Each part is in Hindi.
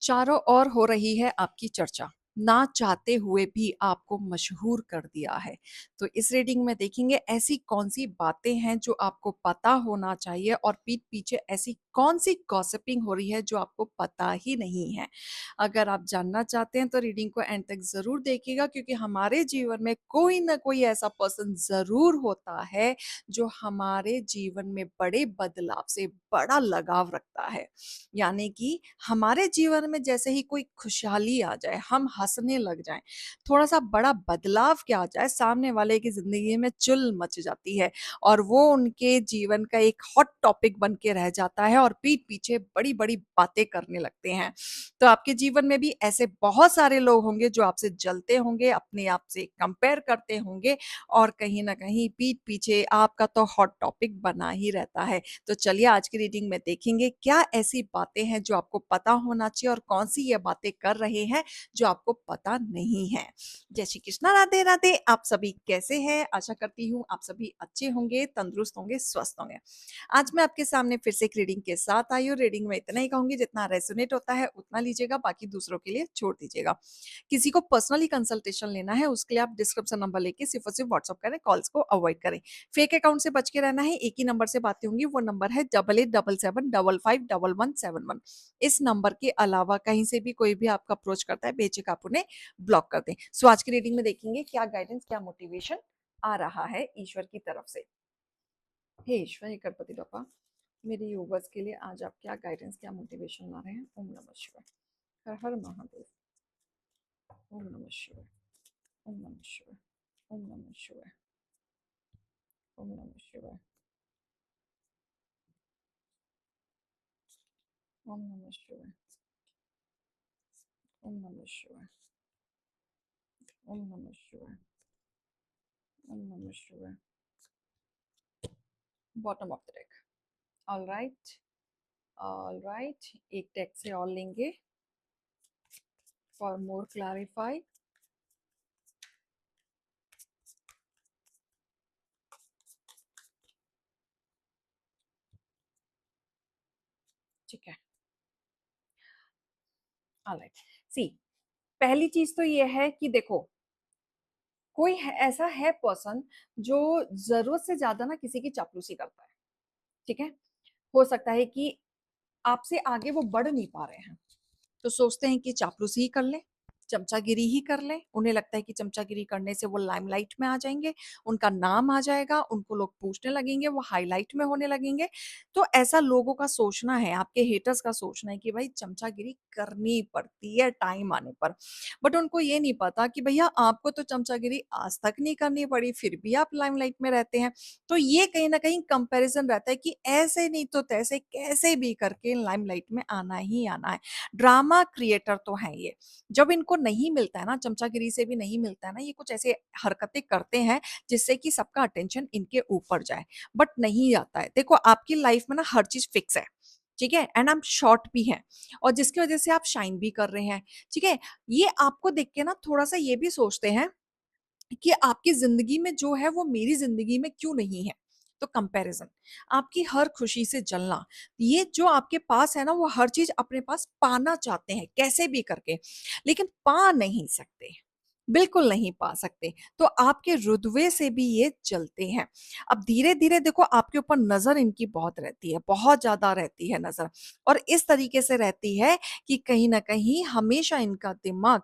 चारों ओर हो रही है आपकी चर्चा, ना चाहते हुए भी आपको मशहूर कर दिया है। तो इस रीडिंग में देखेंगे ऐसी कौन-सी बातें हैं जो आपको पता होना चाहिए और पीठ पीछे ऐसी कौन-सी गॉसिपिंग हो रही है जो आपको पता ही नहीं है। अगर आप जानना चाहते हैं तो रीडिंग को एंड तक ज़रूर देखिएगा क्योंकि हमारे जीवन में कोई न कोई ऐसा पर्सन ज़रूर होता है जो हमारे जीवन में बड़े बदलाव से बड़ा लगाव रखता है। यानी कि हमारे जीवन में जैसे ही कोई खुशहाली आ जाए, हम हँसने लग जाएँ, थोड़ा-सा बड़ा बदलाव क्या आ जाए, सामने वाले की ज़िंदगी में चुल मच जाती है और वो उनके जीवन का एक हॉट टॉपिक बन के रह जाता है और पीठ पीछे बड़ी-बड़ी बातें करने लगते हैं। तो आपके जीवन में भी ऐसे बहुत सारे लोग होंगे जो आपसे जलते होंगे, अपने आप से कंपेयर करते होंगे और कहीं न कहीं पीठ पीछे आपका तो हॉट टॉपिक बना ही रहता है। तो चलिए आज की रीडिंग में देखेंगे क्या ऐसी बातें हैं जो आपको पता होना चाहिए और कौन-सी ये बातें कर रहे हैं जो आपको पता नहीं है। जय श्री कृष्णा, राधे राधे। आप सभी कैसे हैं? आशा करती हूँ आप सभी अच्छे होंगे, तंदुरुस्त होंगे, स्वस्थ होंगे। आज मैं आपके सामने फिर से एक रीडिंग के साथ आई हूँ। रीडिंग में इतना ही कहूँगी जितना रेजोनेट होता है उतना लीजिएगा, बाकी दूसरों के लिए छोड़ दीजिएगा। किसी को पर्सनली कंसल्टेशन लेना है उसके लिए आप डिस्क्रिप्शन नंबर लेके सिर्फ और सिर्फ व्हाट्सएप करें, कॉल्स को अवॉइड करें। फेक अकाउंट से बच के रहना है, एक ही नंबर से बातें होंगी, वो नंबर है 8877555111। इस नंबर के अलावा कहीं से भी कोई भी आपका अप्रोच करता है, बेझिझक आप उन्हें ब्लॉक कर दें। सो आज की रीडिंग में देखेंगे क्या गाइडेंस, क्या मोटिवेशन आ रहा है ईश्वर की तरफ से। हे ईश्वर, हे गणपति बाप्पा, मेरे यूवर्स के लिए आज आप क्या गाइडेंस, क्या मोटिवेशन ला रहे हैं। ओम नमः शिवाय। हर हर महादेव। ओम नमः शिवाय। ओम नमः शिवाय। ओम नमः शिवाय। ओम नमः शिवाय। ओम नमः शिवाय। ओम नमः शिवाय। ओम नमः शिवाय। ओम नमः शिवाय। Bottom of the deck. All right, all right. एक डेक से और लेंगे फॉर मोर क्लैरिफाई। ठीक है, ऑल राइट। सी, पहली चीज तो ये है कि देखो, कोई ऐसा है पर्सन जो जरूरत से ज्यादा ना किसी की चापलूसी करता है। ठीक है, हो सकता है कि आपसे आगे वो बढ़ नहीं पा रहे हैं तो सोचते हैं कि चापलूसी ही कर लें, चमचागिरी ही कर लें। उन्हें लगता है कि चमचागिरी करने से वो लाइमलाइट में आ जाएँगे, उनका नाम आ जाएगा, उनको लोग पूछने लगेंगे, वो हाइलाइट में होने लगेंगे। तो ऐसा लोगों का सोचना है, आपके हेटर्स का सोचना है कि भाई चमचागिरी करनी पड़ती है टाइम आने पर। बट उनको ये नहीं पता कि भैया आपको तो चमचागिरी आज तक नहीं करनी पड़ी, फिर भी आप लाइमलाइट में रहते हैं। तो ये कहीं न कहीं कंपैरिज़न रहता है कि ऐसे नहीं तो तैसे कैसे भी करके लाइमलाइट में आना ही आना है। ड्रामा क्रिएटर तो हैं ये। जब इनको नहीं मिलता है ना, चमचागिरी से भी नहीं मिलता है ना, ये कुछ ऐसे हरकतें करते हैं जिससे कि सबका अटेंशन इनके ऊपर जाए, बट नहीं आता है। देखो आपकी लाइफ में ना हर चीज़ फिक्स है, ठीक है? एंड आप शॉर्ट भी हैं और जिसकी वजह से आप शाइन भी कर रहे हैं, ठीक है? ये आपको देख के ना थोड़ा-सा ये भी सोचते हैं कि आपकी ज़िंदगी में जो है वो मेरी ज़िंदगी में क्यों नहीं है? तो कंपैरिज़न, आपकी हर खुशी से जलना, ये जो आपके पास है ना वो हर चीज़ अपने पास पाना चाहते हैं कैसे भी करके, लेकिन पा नहीं सकते, बिल्कुल नहीं पा सकते। तो आपके रुतबे से भी ये जलते हैं। अब धीरे-धीरे देखो आपके ऊपर नज़र इनकी बहुत रहती है, बहुत ज़्यादा रहती है नज़र और इस तरीके से रहती है कि कहीं न कहीं हमेशा इनका दिमाग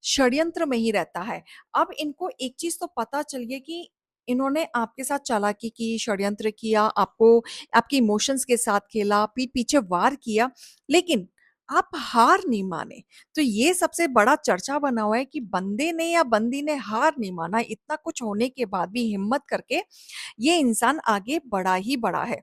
षड्यंत्र में ही रहता है। अब इनको एक चीज़ तो पता चल गई कि इन्होंने आपके साथ चालाकी की, षड्यंत्र किया, आपको आपके इमोशंस के साथ खेला, पीठ पीछे वार किया, लेकिन आप हार नहीं माने। तो ये सबसे बड़ा चर्चा बना हुआ है कि बंदे ने या बंदी ने हार नहीं माना, इतना कुछ होने के बाद भी हिम्मत करके ये इंसान आगे बढ़ा ही बढ़ा है।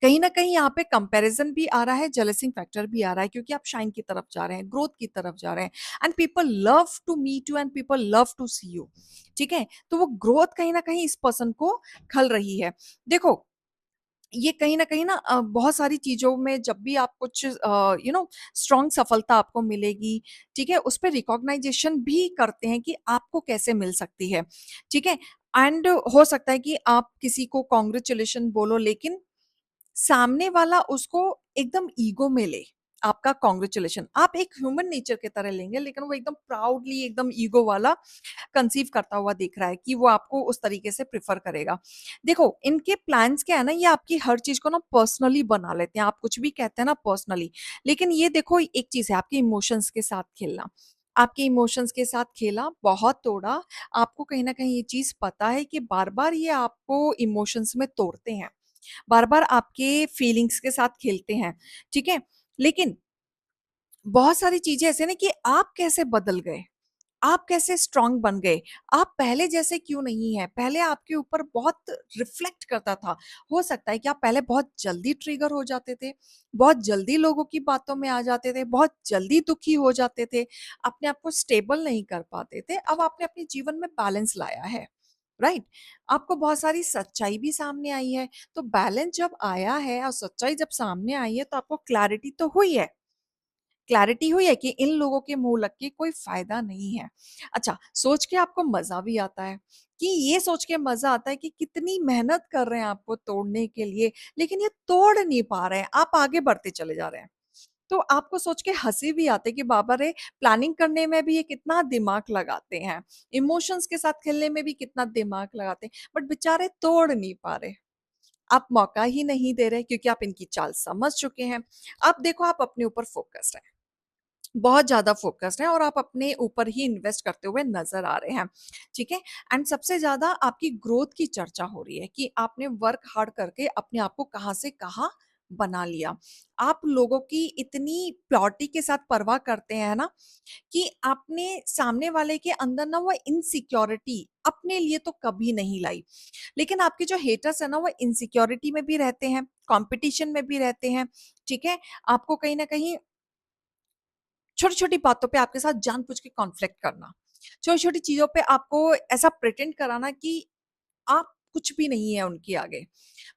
कहीं न कहीं यहाँ पे कंपैरिज़न भी आ रहा है, जेलसिंग फैक्टर भी आ रहा है क्योंकि आप शाइन की तरफ जा रहे हैं, ग्रोथ की तरफ जा रहे हैं and people love to meet you and people love to see you, ठीक है? तो वो ग्रोथ कहीं न कहीं इस पर्सन को खल रही है। देखो, ये कहीं न कहीं ना बहुत सारी चीज़ों में जब भी आप कुछ स्ट्रॉन्ग सफलता आपको मिलेगी, ठीक है? उस पे रिकॉग्नाइज़ेशन भी करते हैं कि आपको कैसे मिल सकती है, ठीक है? एंड हो सकता है कि आप किसी को कांग्रेचुलेशन बोलो लेकिन सामने वाला उसको एकदम ईगो में ले, आपका कांग्रेचुलेशन। आप एक ह्यूमन नेचर की तरह लेंगे, लेकिन वो एकदम प्राउडली, एकदम ईगो वाला कंसीव करता हुआ दिख रहा है कि वो आपको उस तरीके से प्रेफ़र करेगा। देखो, इनके प्लान्स क्या है ना, ये आपकी हर चीज़ को ना पर्सनली बना लेते हैं। आप कुछ भी कहते हैं ना पर्सनली, लेकिन ये देखो एक चीज़ है आपके इमोशंस के साथ खेलना। आपके इमोशंस के साथ खेला, बहुत तोड़ा, आपको कहीं न कहीं ये चीज़ पता है कि बार-बार ये आपको इमोशंस में तोड़ते हैं। बार-बार आपके फीलिंग्स के साथ खेलते हैं, ठीक है? लेकिन बहुत सारी चीज़ें ऐसे हैं ना कि आप कैसे बदल गए? आप कैसे स्ट्रॉन्ग बन गए? आप पहले जैसे क्यों नहीं हैं? पहले आपके ऊपर बहुत रिफ्लेक्ट करता था। हो सकता है कि आप पहले बहुत जल्दी ट्रिगर हो जाते थे, बहुत जल्दी लोगों की बातों में आ जाते थे, बहुत जल्दी दुखी हो जाते थे, अपने आप को स्टेबल नहीं कर पाते थे। अब आपने अपने जीवन में बैलेंस लाया है, राइट? आपको बहुत सारी सच्चाई भी सामने आई है, तो बैलेंस जब आया है और सच्चाई जब सामने आई है, तो आपको क्लैरिटी तो हुई है। क्लैरिटी हुई है कि इन लोगों के मुँह लग के कोई फ़ायदा नहीं है। अच्छा, सोच के आपको मज़ा भी आता है कि ये सोच के मज़ा आता है कि कितनी मेहनत कर रहे हैं आपको तोड़ने के लिए, लेकिन ये तोड़ नहीं पा रहे हैं, आप आगे बढ़ते चले जा रहे हैं। तो आपको सोच के हँसी भी आती है कि बाबा रे! प्लानिंग करने में भी ये कितना दिमाग लगाते हैं, इमोशंस के साथ खेलने में भी कितना दिमाग लगाते हैं, बट बेचारे तोड़ नहीं पा रहे। आप मौका ही नहीं दे रहे क्योंकि आप इनकी चाल समझ चुके हैं। अब देखो आप अपने ऊपर फ़ोकस्ड हैं। बहुत ज़्यादा फ़ोकस्ड हैं और आप अपने ऊपर ही इन्वेस्ट करते हुए नज़र आ रहे हैं, ठीक है? एंड सबसे ज़्यादा आपकी ग्रोथ की चर्चा हो रही है कि आपने वर्क हार्ड करके अपने आप को कहाँ से कहाँ बना लिया। आप लोगों की इतनी प्योरिटी के साथ परवाह करते हैं ना कि आपने सामने वाले के अंदर ना वो इनसिक्योरिटी अपने लिए तो कभी नहीं लाई। लेकिन आपके जो हेटर्स हैं ना वो इनसिक्योरिटी में भी रहते हैं, कॉम्पिटिशन में भी रहते हैं, ठीक है? आपको कहीं न कहीं छोटी-छोटी बातों पे आपके साथ जानबूझ के कॉन्फ्लिक्ट करना। छोटी-छोटी चीज़ों पे आपको ऐसा प्रिटेंड कराना कि आप कुछ भी नहीं है उनके आगे।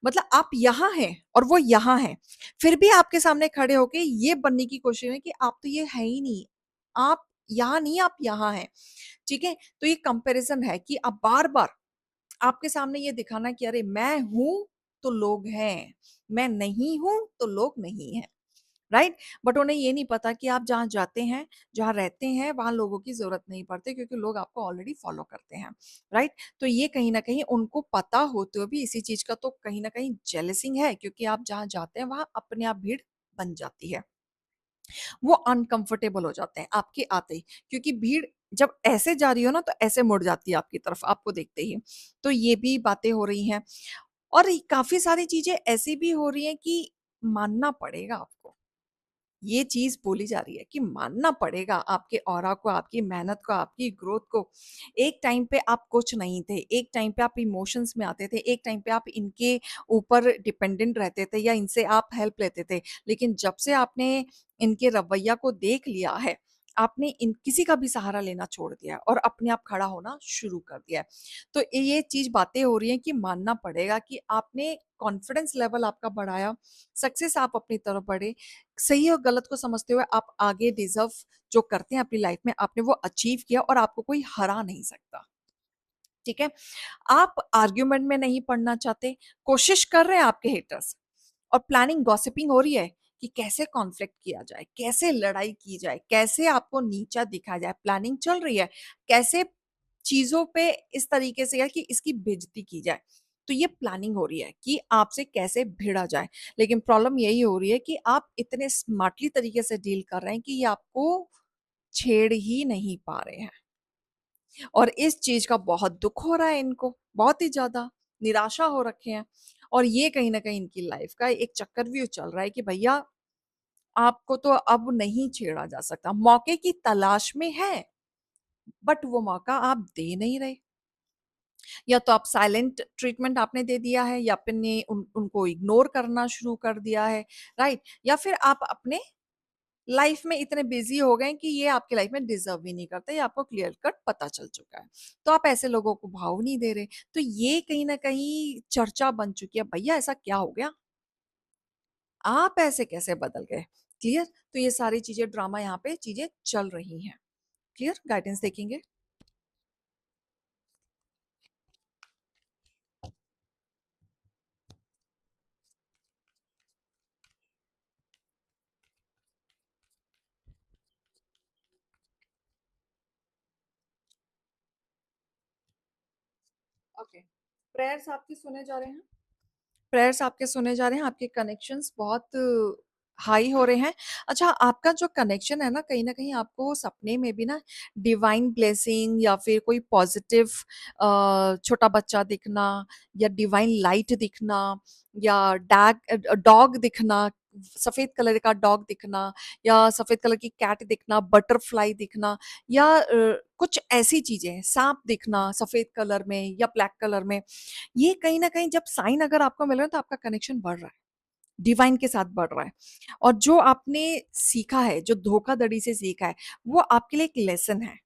मतलब आप यहाँ हैं और वो यहाँ हैं। फिर भी आपके सामने खड़े होके ये बनने की कोशिश है कि आप तो ये है ही नहीं। आप यहाँ नहीं, आप यहाँ हैं। ठीक है? तो ये कंपैरिज़न है कि आप बार-बार आपके सामने ये दिखाना कि अरे मैं हूँ, तो लोग हैं। मैं नहीं हूँ, तो लोग नहीं हैं। राइट? बट उन्हें ये नहीं पता कि आप जहाँ जाते हैं, जहाँ रहते हैं, वहाँ लोगों की ज़रूरत नहीं पड़ती क्योंकि लोग आपको ऑलरेडी फ़ॉलो करते हैं, राइट? तो ये कहीं न कहीं उनको पता होते हुए भी इसी चीज़ का तो कहीं न कहीं जेलसिंग है क्योंकि आप जहाँ जाते हैं, वहाँ अपने आप भीड़ बन जाती है। वो अनकंफर्टेबल हो जाते हैं आपके आते ही क्योंकि भीड़ जब ऐसे जा रही हो ना, तो ऐसे मुड़ जाती है आपकी तरफ, आपको देखते ही। तो ये भी बातें हो रही हैं और काफ़ी सारी चीज़ें ऐसी भी हो रही हैं कि मानना पड़ेगा आपको। ये चीज़ बोली जा रही है कि मानना पड़ेगा आपके ऑरा को, आपकी मेहनत को, आपकी ग्रोथ को। एक टाइम पे आप कुछ नहीं थे, एक टाइम पे आप इमोशंस में आते थे, एक टाइम पे आप इनके ऊपर डिपेंडेंट रहते थे या इनसे आप हेल्प लेते थे। लेकिन जब से आपने इनके रवैया को देख लिया है, आपने इन किसी का भी सहारा लेना छोड़ दिया है और अपने आप खड़ा होना शुरू कर दिया है। तो ये चीज़ बातें हो रही हैं कि मानना पड़ेगा कि आपने कॉन्फिडेंस लेवल आपका बढ़ाया, सक्सेस आप अपनी तरफ बढ़े, सही और गलत को समझते हुए आप आगे डिज़र्व जो करते हैं अपनी लाइफ में आपने वो अचीव किया और आपको कोई हरा नहीं सकता। ठीक है? आप आर्ग्यूमेंट में नहीं पड़ना चाहते, कोशिश कर रहे हैं आपके हेटर्स और प्लानिंग गॉसिपिंग हो रही है कि कैसे कॉन्फ्लिक्ट किया जाए, कैसे लड़ाई की जाए, कैसे आपको नीचा दिखाया जाए, प्लानिंग चल रही है, कैसे चीज़ों पे इस तरीके से है कि इसकी बेइज़्ज़ती की जाए। तो ये प्लानिंग हो रही है कि आपसे कैसे भिड़ा जाए। लेकिन प्रॉब्लम यही हो रही है कि आप इतने स्मार्टली तरीके से डील कर रहे हैं कि ये आपको छेड़ ही नहीं पा रहे हैं। और इस चीज़ का बहुत दुःख हो रहा है इनको, बहुत ही ज़्यादा, निराशा हो रखे हैं। और ये कहीं न कहीं इनकी लाइफ़ का एक चक्रव्यूह चल रहा है कि भैया आपको तो अब नहीं छेड़ा जा सकता। मौके की तलाश में हैं, बट वो मौका आप दे नहीं रहे। या तो आप साइलेंट ट्रीटमेंट आपने दे दिया है या आपने उनको इग्नोर करना शुरू कर दिया है, राइट? या फिर आप अपने लाइफ में इतने बिज़ी हो गए हैं कि ये आपकी लाइफ में डिज़र्व ही नहीं करते, ये आपको क्लियर कट पता चल चुका है। तो आप ऐसे लोगों को भाव नहीं दे रहे। तो ये कहीं न कहीं चर्चा बन चुकी है, भैया ऐसा क्या हो गया? आप ऐसे कैसे बदल गए? क्लियर? तो ये सारी चीज़ें ड्रामा यहाँ पे चीज़ें चल रही हैं। क्लियर? गाइडेंस देखेंगे? ओके, प्रेयर्स आपके सुने जा रहे हैं। प्रेयर्स आपके सुने जा रहे हैं, आपके कनेक्शंस बहुत हाई हो रहे हैं। अच्छा, आपका जो कनेक्शन है ना, कहीं न कहीं आपको सपने में भी ना डिवाइन ब्लेसिंग या फिर कोई पॉज़िटिव छोटा बच्चा दिखना या डिवाइन लाइट दिखना या डॉग दिखना, सफ़ेद कलर का डॉग दिखना या सफ़ेद कलर की कैट दिखना, बटरफ्लाई दिखना या कुछ ऐसी चीज़ें, साँप दिखना सफ़ेद कलर में या ब्लैक कलर में, ये कहीं न कहीं जब साइन अगर आपको मिल रहा है तो आपका कनेक्शन बढ़ रहा है, डिवाइन के साथ बढ़ रहा है। और जो आपने सीखा है, जो धोखाधड़ी से सीखा है, वो आपके लिए एक लेसन है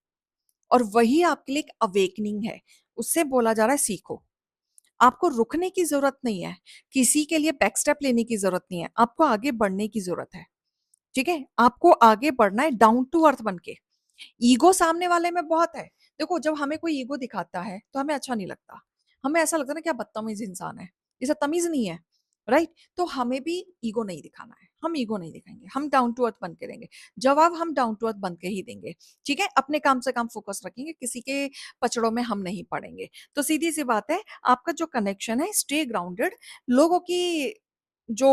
और वही आपके लिए एक अवेकनिंग है। उससे बोला जा रहा है सीखो। आपको रुकने की ज़रूरत नहीं है, किसी के लिए बैक स्टेप लेने की ज़रूरत नहीं है, आपको आगे बढ़ने की ज़रूरत है, ठीक है? आपको आगे बढ़ना है डाउन टू अर्थ बन के। ईगो सामने वाले में बहुत है। देखो, जब हमें कोई ईगो दिखाता है, तो हमें अच्छा नहीं लगता। हमें ऐसा लगता है ना क्या बदतमीज़ इंसान है, इसे तमीज़ नहीं है, राइट? तो हमें भी ईगो नहीं दिखाना है, हम ईगो नहीं दिखाएँगे, हम डाउन टू अर्थ बन के रहेंगे। जवाब हम डाउन टू अर्थ बन के ही देंगे, ठीक है? अपने काम से काम फ़ोकस रखेंगे, किसी के पचड़ों में हम नहीं पड़ेंगे। तो सीधी-सी बात है, आपका जो कनेक्शन है, स्टे ग्राउंडेड। लोगों की जो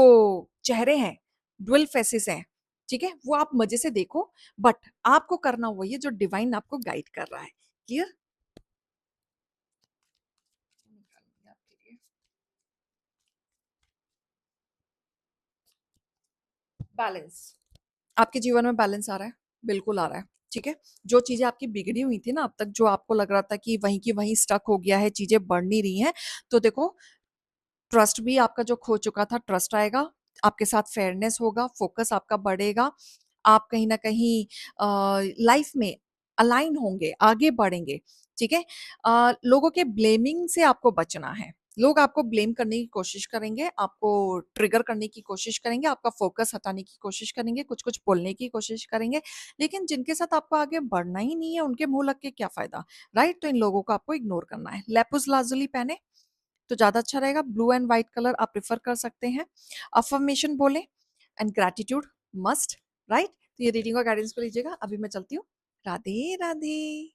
चेहरे हैं, ड्यूल फेसेस हैं, ठीक है? वो आप मज़े से देखो, बट आपको करना वही है जो डिवाइन आपको गाइड कर रहा है। क्लियर? निकालूँगी आपके लिए। बैलेंस। आपके जीवन में बैलेंस आ रहा है? बिल्कुल आ रहा है, ठीक है? जो चीज़ें आपकी बिगड़ी हुई थी ना अब तक, जो आपको लग रहा था कि वहीं की वहीं स्टक हो गया है, चीज़ें बढ़ नहीं रही हैं, तो देखो, ट्रस्ट भी आपका जो खो चुका था, ट्रस्ट आएगा, आपके साथ फेयरनेस होगा, फ़ोकस आपका बढ़ेगा, आप कहीं न कहीं लाइफ़ में अलाइन होंगे, आगे बढ़ेंगे, ठीक है? लोगों के ब्लेमिंग से आपको बचना है। लोग आपको ब्लेम करने की कोशिश करेंगे, आपको ट्रिगर करने की कोशिश करेंगे, आपका फ़ोकस हटाने की कोशिश करेंगे, कुछ-कुछ बोलने की कोशिश करेंगे, लेकिन जिनके साथ आपको आगे बढ़ना ही नहीं है, उनके मुँह लग के क्या फ़ायदा, राइट? तो इन लोगों को आपको इग्नोर करना है। लेपिस लाज़ुली पहने तो ज़्यादा अच्छा रहेगा। ब्लू एंड व्हाइट कलर आप प्रेफ़र कर सकते हैं। अफ़र्मेशन बोलें एंड ग्रैटिट्यूड मस्ट, राइट? तो ये रीडिंग और गाइडेंस को लीजिएगा। अभी मैं चलती हूँ। राधे, राधे।